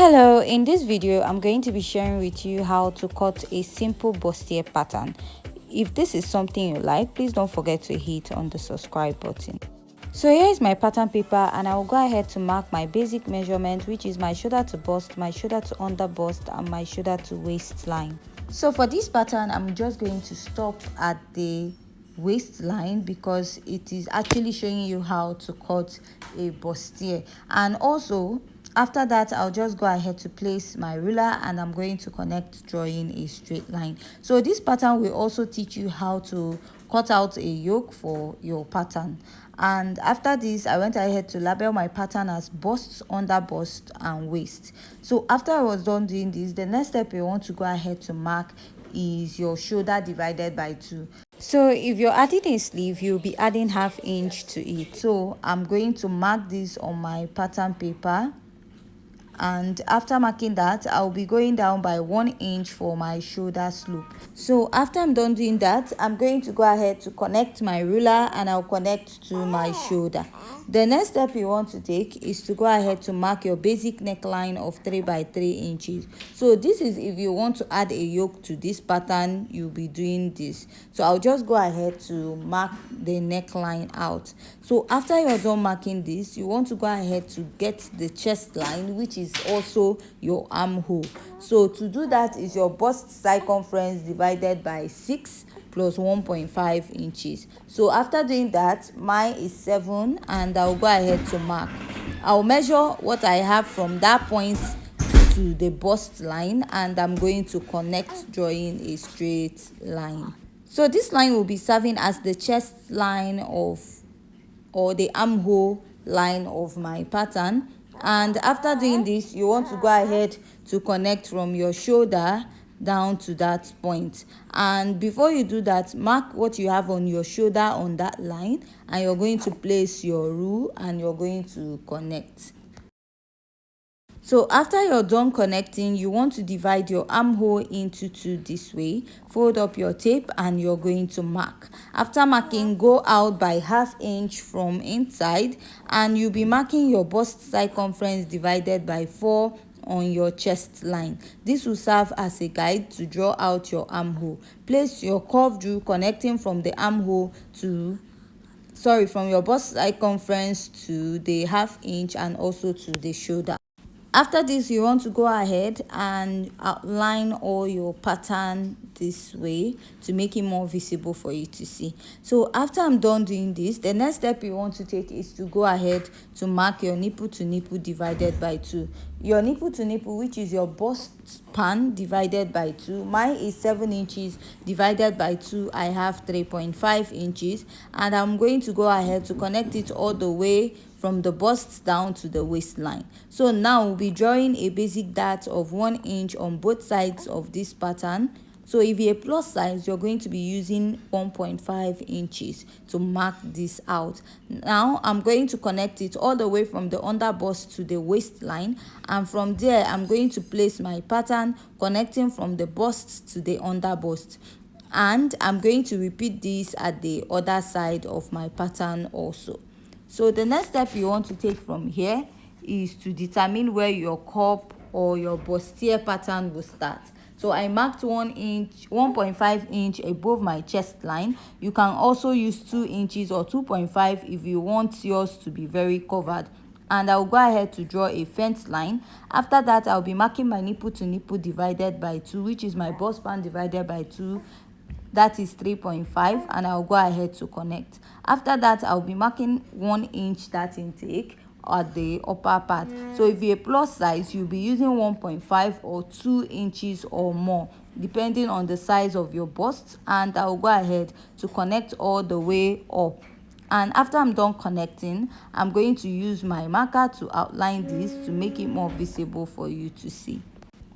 Hello, in this video I'm going to be sharing with you how to cut a simple bustier pattern. If this is something you like, please don't forget to hit on the subscribe button. So here is my pattern paper, and I will go ahead to mark my basic measurement, which is my shoulder to bust, my shoulder to under bust, and my shoulder to waistline. So for this pattern, I'm just going to stop at the waistline because it is actually showing you how to cut a bustier. And also after that, I'll just go ahead to place my ruler, and I'm going to connect drawing a straight line. So this pattern will also teach you how to cut out a yoke for your pattern. And after this, I went ahead to label my pattern as bust, under bust, and waist. So after I was done doing this, the next step you want to go ahead to mark is your shoulder divided by 2. So if you're adding a sleeve, you'll be adding ½ inch to it. So I'm going to mark this on my pattern paper, and after marking that, I'll be going down by 1 inch for my shoulder slope. So after I'm done doing that, I'm going to go ahead to connect my ruler, and I'll connect to my shoulder. The next step you want to take is to go ahead to mark your basic neckline of 3 by 3 inches. So this is if you want to add a yoke to this pattern, you'll be doing this. So I'll just go ahead to mark the neckline out. So after you're done marking this, you want to go ahead to get the chest line, which is also your armhole. So to do that is your bust circumference divided by 6 plus 1.5 inches. So after doing that, mine is 7, and I'll go ahead to mark. I'll measure what I have from that point to the bust line, and I'm going to connect drawing a straight line. So this line will be serving as the chest line of, or the armhole line of my pattern. And after doing this, you want to go ahead to connect from your shoulder down to that point. And before you do that, mark what you have on your shoulder on that line, and you're going to place your rule, and you're going to connect. So after you're done connecting, you want to divide your armhole into 2 this way. Fold up your tape, and you're going to mark. After marking, go out by ½ inch from inside, and you'll be marking your bust circumference divided by 4 on your chest line. This will serve as a guide to draw out your armhole. Place your curved rule connecting from the armhole to from your bust circumference to the ½ inch, and also to the shoulder. After this, you want to go ahead and outline all your pattern this way to make it more visible for you to see. So after I'm done doing this, the next step you want to take is to go ahead to mark your nipple to nipple divided by 2. Your nipple to nipple, which is your bust span divided by 2. Mine is 7 inches divided by 2. I have 3.5 inches, and I'm going to go ahead to connect it all the way from the bust down to the waistline. So now we'll be drawing a basic dart of 1 inch on both sides of this pattern. So if you're a plus size, you're going to be using 1.5 inches to mark this out. Now I'm going to connect it all the way from the under bust to the waistline, and from there I'm going to place my pattern connecting from the bust to the under bust. And I'm going to repeat this at the other side of my pattern also. So the next step you want to take from here is to determine where your cup or your bustier pattern will start. So I marked 1.5 inch above my chest line. You can also use 2 inches or 2.5 if you want yours to be very covered. And I'll go ahead to draw a fence line. After that, I'll be marking my nipple to nipple divided by 2, which is my bust span divided by 2. That is 3.5, and I'll go ahead to connect. After that, I'll be marking 1 inch dart intake at the upper part. So if you're a plus size, you'll be using 1.5 or 2 inches or more, depending on the size of your bust. And I'll go ahead to connect all the way up. And after I'm done connecting, I'm going to use my marker to outline this to make it more visible for you to see.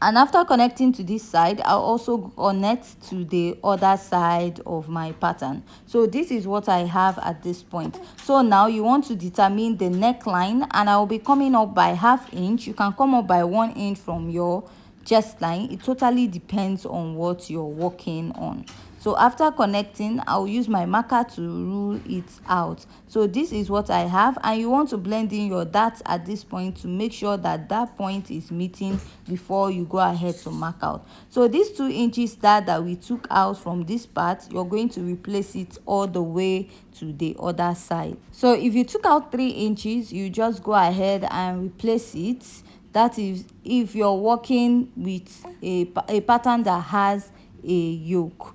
And after connecting to this side, I'll also connect to the other side of my pattern. So this is what I have at this point. So now you want to determine the neckline, and I'll be coming up by ½ inch. You can come up by 1 inch from your chest line. It totally depends on what you're working on. So after connecting, I'll use my marker to rule it out. So this is what I have, and you want to blend in your darts at this point to make sure that that point is meeting before you go ahead to mark out. So this 2 inches dart that we took out from this part, you're going to replace it all the way to the other side. So if you took out 3 inches, you just go ahead and replace it. That is if you're working with a pattern that has a yoke.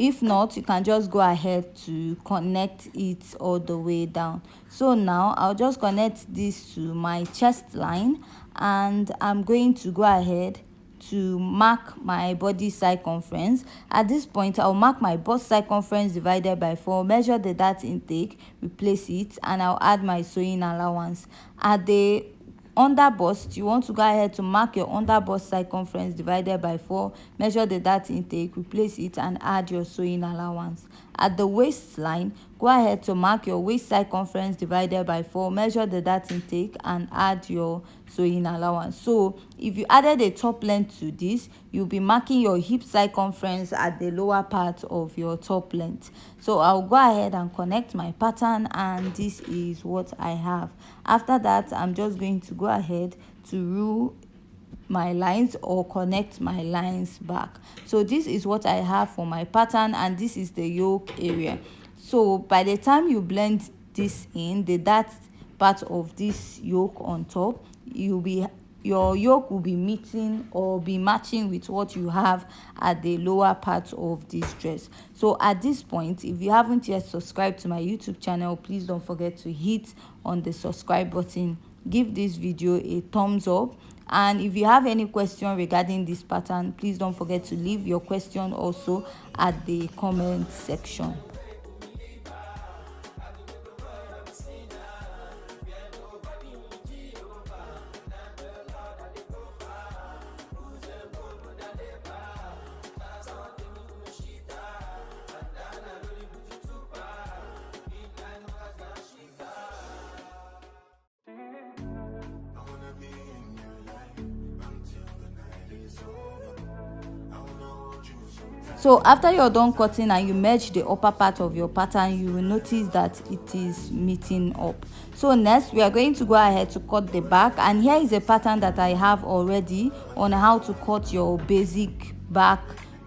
If not, you can just go ahead to connect it all the way down. So now I'll just connect this to my chest line, and I'm going to go ahead to mark my body circumference. At this point, I'll mark my bust circumference divided by 4, measure the dart intake, replace it, and I'll add my sewing allowance. At the under bust, you want to go ahead to mark your under bust circumference divided by 4, measure the dart intake, replace it, and add your sewing allowance. At the waistline, go ahead to mark your waist circumference divided by 4, measure the dart intake, and add your sewing allowance. So if you added a top length to this, you'll be marking your hip circumference at the lower part of your top length. So I'll go ahead and connect my pattern, and this is what I have. After that, I'm just going to go ahead to rule my lines or connect my lines back. So this is what I have for my pattern, and this is the yoke area. So by the time you blend this in, the dart part of this yoke on top, your yoke will be meeting or be matching with what you have at the lower part of this dress. So at this point, if you haven't yet subscribed to my YouTube channel, please don't forget to hit on the subscribe button. Give this video a thumbs up, and if you have any question regarding this pattern, please don't forget to leave your question also at the comment section. So after you're done cutting and you merge the upper part of your pattern, you will notice that it is meeting up. So next, we are going to go ahead to cut the back, and here is a pattern that I have already on how to cut your basic back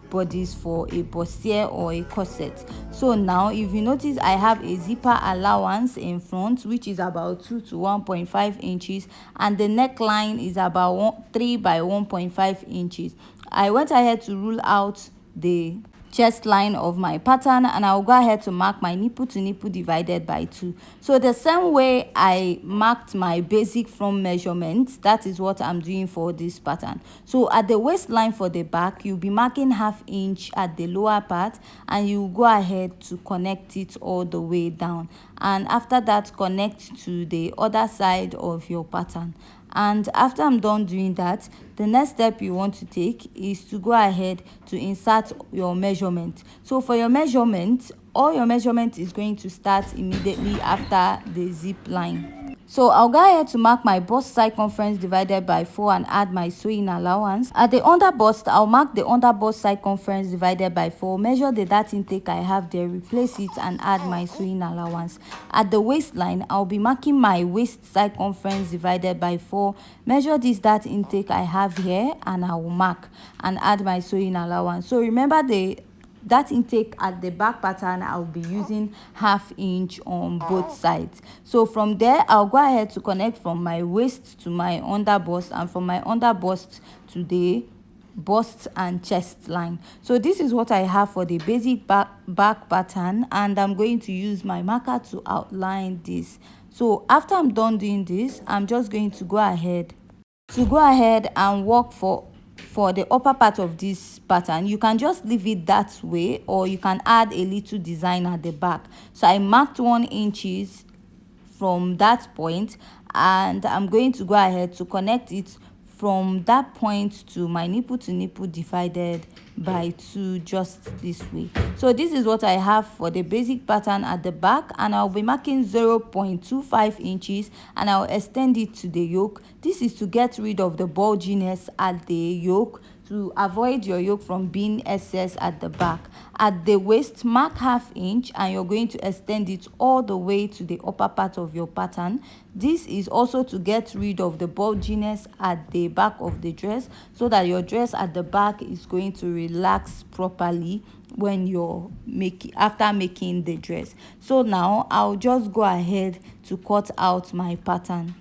bodies for a bustier or a corset. So now, if you notice, I have a zipper allowance in front, which is about 2 to 1.5 inches, and the neckline is about 3 by 1.5 inches. I went ahead to rule out the chest line of my pattern, and I'll go ahead to mark my nipple to nipple divided by 2. So the same way I marked my basic front measurement, that is what I'm doing for this pattern. So at the waistline for the back, you'll be marking 1/2 inch at the lower part, and you go ahead to connect it all the way down, and after that, connect to the other side of your pattern. And after I'm done doing that, the next step you want to take is to go ahead to insert your measurement. So for your measurement, all your measurement is going to start immediately after the zip line. So I'll go ahead to mark my bust circumference divided by 4 and add my sewing allowance. At the under bust, I'll mark the under bust circumference divided by 4, measure the dart intake I have there, replace it, and add my sewing allowance. At the waistline, I'll be marking my waist circumference divided by 4, measure this dart intake I have here, and I will mark and add my sewing allowance. So remember, that intake at the back pattern, I'll be using 1/2 inch on both sides. So from there, I'll go ahead to connect from my waist to my under bust, and from my under bust to the bust and chest line. So this is what I have for the basic back pattern, and I'm going to use my marker to outline this. So after I'm done doing this, I'm just going to go ahead and work for the upper part of this pattern. You can just leave it that way, or you can add a little design at the back. So I marked 1 inches from that point, and I'm going to go ahead to connect it from that point to my nipple divided by 2 just this way. So this is what I have for the basic pattern at the back, and I'll be marking 0.25 inches and I'll extend it to the yoke. This is to get rid of the bulginess at the yoke, to avoid your yoke from being excess at the back. At the waist, mark ½ inch and you're going to extend it all the way to the upper part of your pattern. This is also to get rid of the bulginess at the back of the dress, so that your dress at the back is going to relax properly when you're after making the dress. So now I'll just go ahead to cut out my pattern.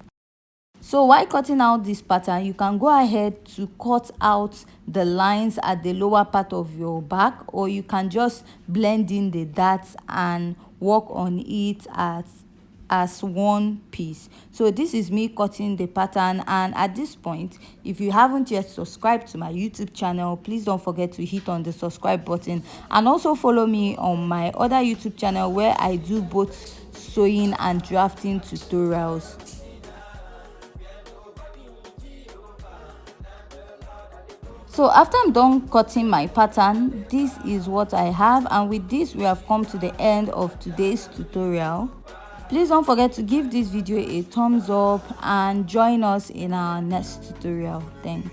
So while cutting out this pattern, you can go ahead to cut out the lines at the lower part of your back, or you can just blend in the darts and work on it as one piece. So this is me cutting the pattern, and at this point, if you haven't yet subscribed to my YouTube channel, please don't forget to hit on the subscribe button, and also follow me on my other YouTube channel where I do both sewing and drafting tutorials. So after I'm done cutting my pattern, this is what I have, and with this we have come to the end of today's tutorial. Please don't forget to give this video a thumbs up and join us in our next tutorial. Thanks.